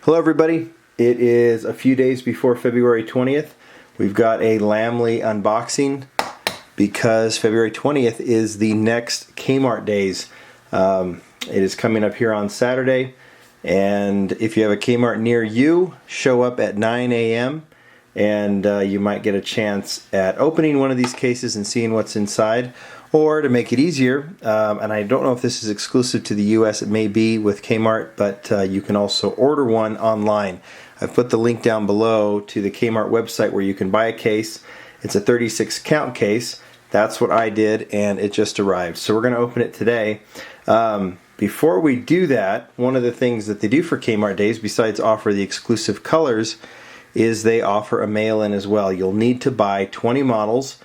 Hello everybody, it is a few days before February 20th. We've got a Lamley unboxing because February 20th is the next Kmart Days. It is coming up here on Saturday, and if you have a Kmart near you, show up at 9 a.m. and you might get a chance at opening one of these cases and seeing what's inside. Or to make it easier, and I don't know if this is exclusive to the US, it may be with Kmart, but you can also order one online. I've put the link down below to the Kmart website where you can buy a case. It's a 36 count case. That's what I did, and it just arrived. So we're going to open it today. Before we do that, one of the things that they do for Kmart Days, besides offer the exclusive colors, is they offer a mail-in as well. You'll need to buy 20 models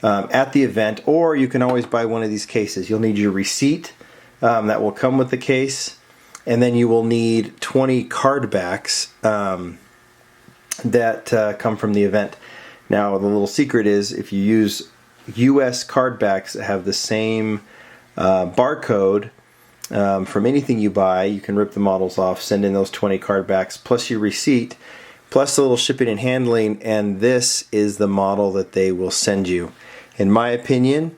at the event, or you can always buy one of these cases. You'll need your receipt that will come with the case, and then you will need 20 card backs that come from the event. Now the little secret is if you use US card backs that have the same barcode from anything you buy, you can rip the models off, send in those 20 card backs plus your receipt plus the little shipping and handling, and this is the model that they will send you. In my opinion,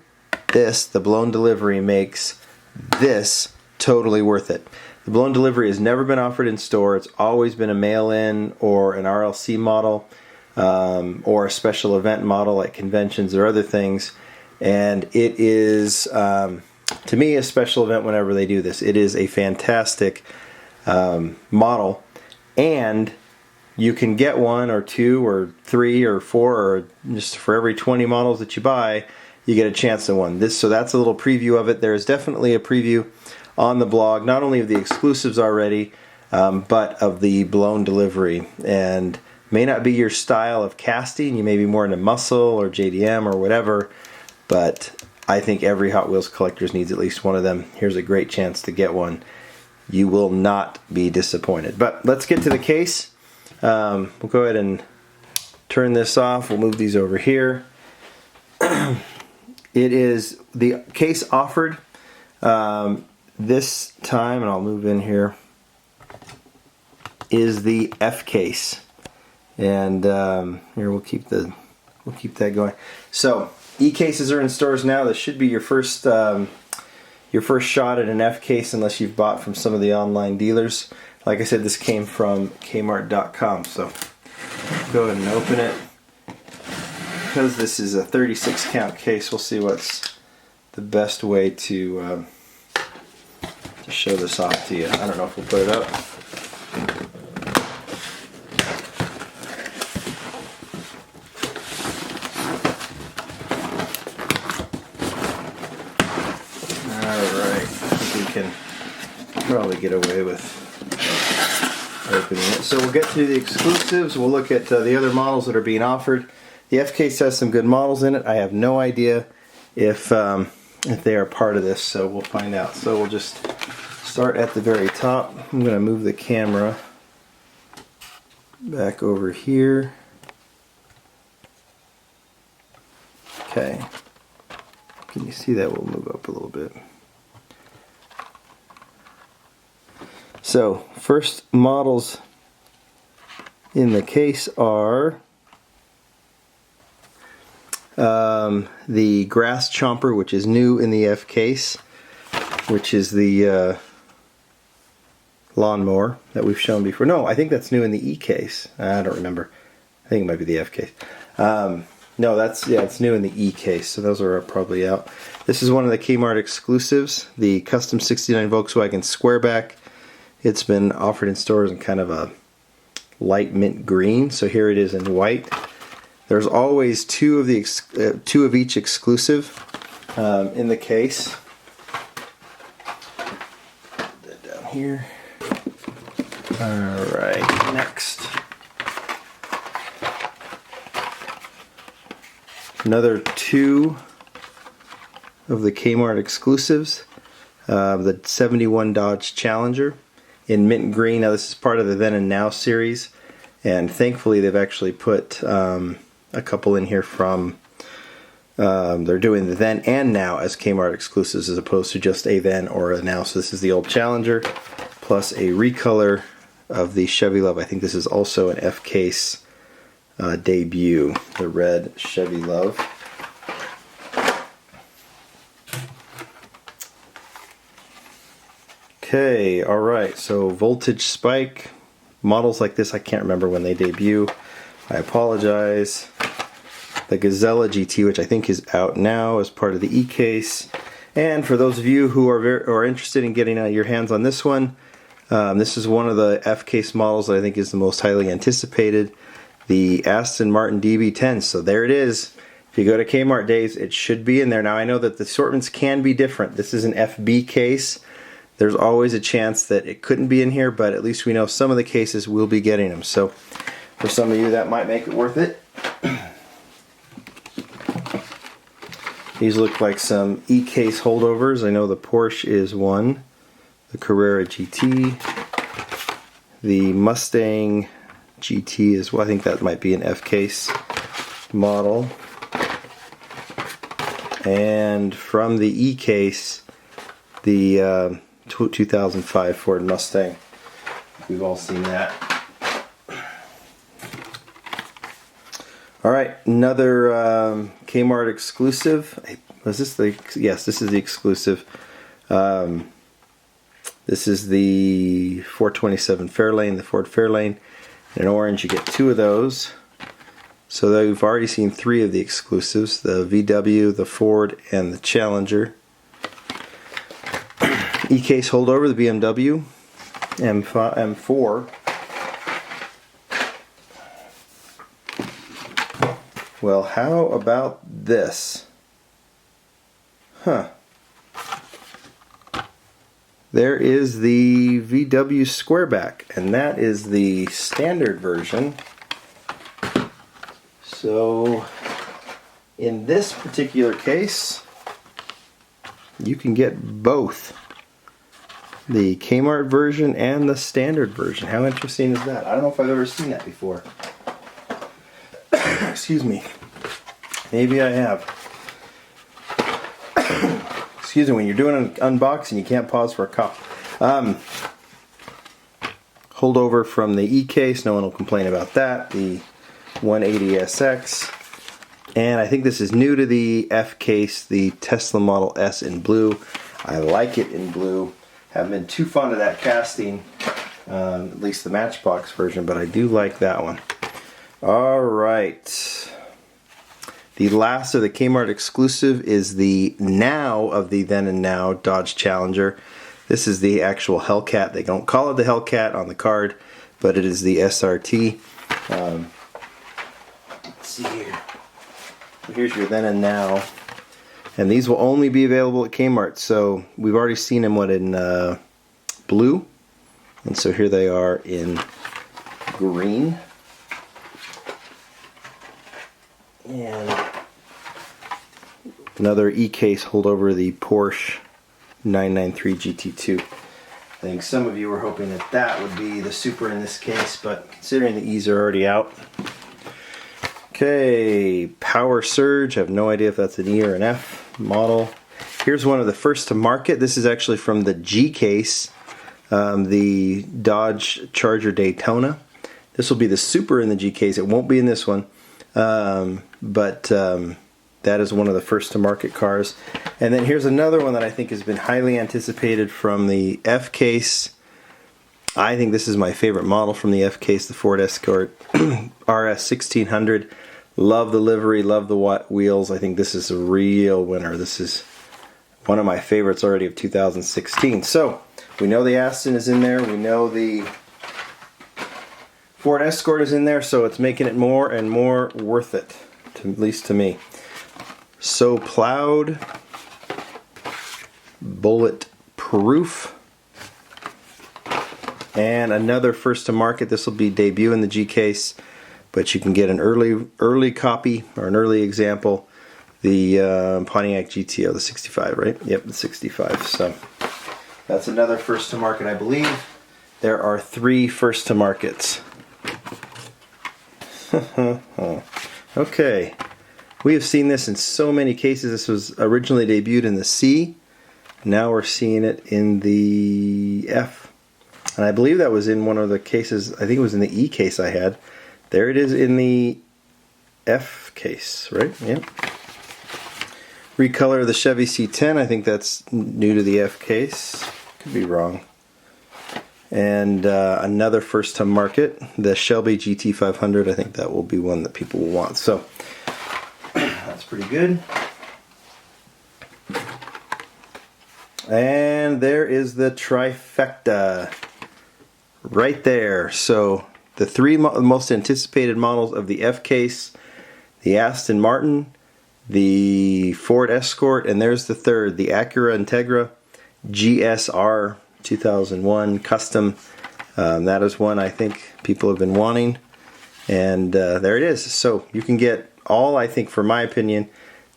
the blown delivery, makes this totally worth it. The blown delivery has never been offered in store. It's always been a mail-in or an RLC model or a special event model like conventions or other things. And it is, to me, a special event whenever they do this. It is a fantastic model, and you can get one or two or three or four, or just for every 20 models that you buy, you get a chance at one. So that's a little preview of it. There is definitely a preview on the blog, not only of the exclusives already, but of the blown delivery. And may not be your style of casting. You may be more into muscle or JDM or whatever, but I think every Hot Wheels collector needs at least one of them. Here's a great chance to get one. You will not be disappointed. But let's get to the case. We'll go ahead and turn this off. We'll move these over here. It is the case offered this time, and I'll move in here, is the F case. And here we'll keep that going. So E cases are in stores now. This should be your first shot at an F case, unless you've bought from some of the online dealers. Like I said, this came from Kmart.com, so go ahead and open it. Because this is a 36 count case, we'll see what's the best way to show this off to you. I don't know if we'll put it up. Alright, I think we can probably get away with opening it. So we'll get to the exclusives. We'll look at the other models that are being offered. The F case has some good models in it. I have no idea if they are part of this, so we'll find out. So we'll just start at the very top. I'm going to move the camera back over here. Okay. Can you see that? We'll move up a little bit. So, first models in the case are the grass chomper, which is new in the F case, which is the lawnmower that we've shown before. No, I think that's new in the E case. I don't remember. I think it might be the F case. No, it's new in the E case, so those are probably out. This is one of the Kmart exclusives, the Custom 69 Volkswagen Squareback. It's been offered in stores in kind of a light mint green, so here it is in white. There's always two of each exclusive in the case. Put that down here. Alright, next. Another two of the Kmart exclusives. The 71 Dodge Challenger in mint green. Now this is part of the Then and Now series, and thankfully they've actually put a couple in here from they're doing the Then and Now as Kmart exclusives as opposed to just a Then or a Now. So this is the old Challenger plus a recolor of the Chevy Love. I think this is also an F-Case debut, the red Chevy Love. Okay, alright, so voltage spike. Models like this, I can't remember when they debut. I apologize. The Gazella GT, which I think is out now as part of the E-Case. And for those of you who are interested in getting your hands on this one, this is one of the F-Case models that I think is the most highly anticipated, the Aston Martin DB10. So there it is. If you go to Kmart Days, it should be in there. Now I know that the assortments can be different. This is an FB case. There's always a chance that it couldn't be in here, but at least we know some of the cases will be getting them. So for some of you, that might make it worth it. These look like some E-Case holdovers. I know the Porsche is one, the Carrera GT, the Mustang GT is, well, I think that might be an F-Case model. And from the E-Case, the 2005 Ford Mustang. We've all seen that. Alright, another Kmart exclusive. Was this the, yes, this is the exclusive. This is the 427 Fairlane, the Ford Fairlane. In orange, you get two of those. So we've already seen three of the exclusives, the VW, the Ford, and the Challenger. E-Case holdover, the BMW M4. Well, how about this? Huh. There is the VW Squareback, and that is the standard version. So, in this particular case, you can get both. The Kmart version and the standard version. How interesting is that? I don't know if I've ever seen that before. Excuse me. Maybe I have. Excuse me, when you're doing an unboxing, you can't pause for a cough. Holdover from the E-Case, no one will complain about that. The 180SX. And I think this is new to the F-Case, the Tesla Model S in blue. I like it in blue. Haven't been too fond of that casting, at least the Matchbox version, but I do like that one. Alright. The last of the Kmart exclusive is the now of the then and now Dodge Challenger. This is the actual Hellcat. They don't call it the Hellcat on the card, but it is the SRT. Let's see here. So here's your then and now. And these will only be available at Kmart. So we've already seen them in blue. And so here they are in green. And another E-Case holdover, the Porsche 993 GT2. I think some of you were hoping that that would be the Super in this case, but considering the E's are already out. Okay, Power Surge. I have no idea if that's an E or an F model. Here's one of the first to market. This is actually from the G-Case, the Dodge Charger Daytona. This will be the Super in the G-Case. It won't be in this one, but that is one of the first to market cars. And then here's another one that I think has been highly anticipated from the F-Case. I think this is my favorite model from the F-Case, the Ford Escort RS 1600. Love the livery, love the wheels. I think this is a real winner. This is one of my favorites already of 2016. So, we know the Aston is in there. We know the Ford Escort is in there, so it's making it more and more worth it, at least to me. So Plowed, Bulletproof, and another first to market. This will be debut in the G-Case, but you can get an early copy or an early example. The Pontiac GTO, the 65, right? Yep, the 65. So that's another first to market, I believe. There are 3 first to markets. Okay, we have seen this in so many cases. This was originally debuted in the C. Now we're seeing it in the F. And I believe that was in one of the cases. I think it was in the E case I had. There it is in the F case, right? Yeah. Recolor of the Chevy C10. I think that's new to the F case. Could be wrong. And another first to market, the Shelby GT500. I think that will be one that people will want. So that's pretty good. And there is the trifecta right there. So the three most anticipated models of the F case, the Aston Martin, the Ford Escort, and there's the third, the Acura Integra GSR 2001 Custom. That is one I think people have been wanting, and there it is. So you can get all, I think, for my opinion,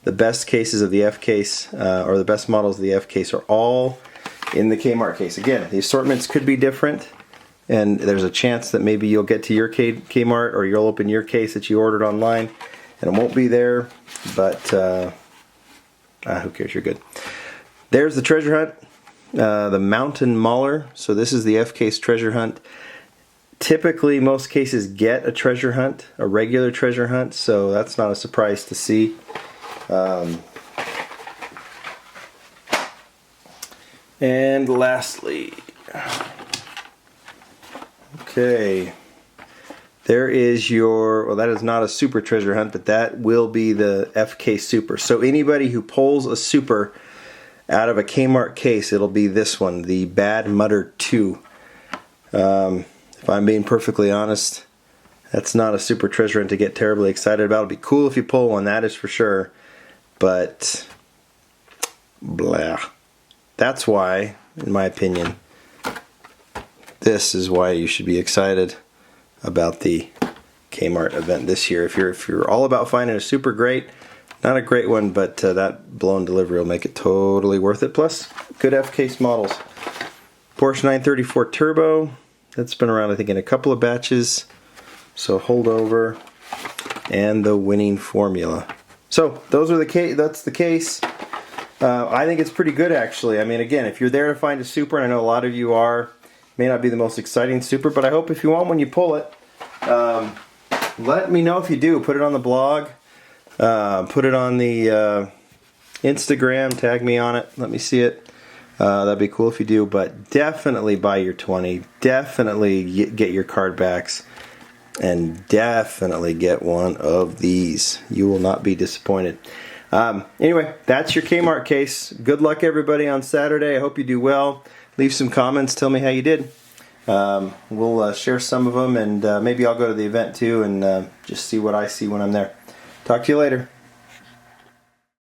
the best cases of the F case, or the best models of the F case, are all in the Kmart case. Again, the assortments could be different, and there's a chance that maybe you'll get to your Kmart, or you'll open your case that you ordered online and it won't be there, but who cares, you're good. There's the treasure hunt, the Mountain Mauler. So this is the F case treasure hunt. Typically most cases get a treasure hunt, a regular treasure hunt, so that's not a surprise to see. And lastly, okay, there is your, well, that is not a super treasure hunt, but that will be the FK Super. So anybody who pulls a super out of a Kmart case, it'll be this one, the Bad Mutter 2. If I'm being perfectly honest, that's not a super treasure hunt to get terribly excited about. It'll be cool if you pull one, that is for sure. But, blah. That's why, in my opinion, this is why you should be excited about the Kmart event this year. If you're all about finding a super great, not a great one, but that blown delivery will make it totally worth it. Plus, good F-case models. Porsche 934 Turbo, that's been around I think in a couple of batches. So holdover, and the winning formula. So those are that's the case. I think it's pretty good actually. I mean, again, if you're there to find a super, and I know a lot of you are, may not be the most exciting super, but I hope if you want one, you pull it. Let me know if you do. Put it on the blog. Put it on the Instagram. Tag me on it. Let me see it. That'd be cool if you do. But definitely buy your 20. Definitely get your card backs. And definitely get one of these. You will not be disappointed. Anyway, that's your Kmart case. Good luck everybody on Saturday. I hope you do well. Leave some comments. Tell me how you did. We'll share some of them, and maybe I'll go to the event too and just see what I see when I'm there. Talk to you later.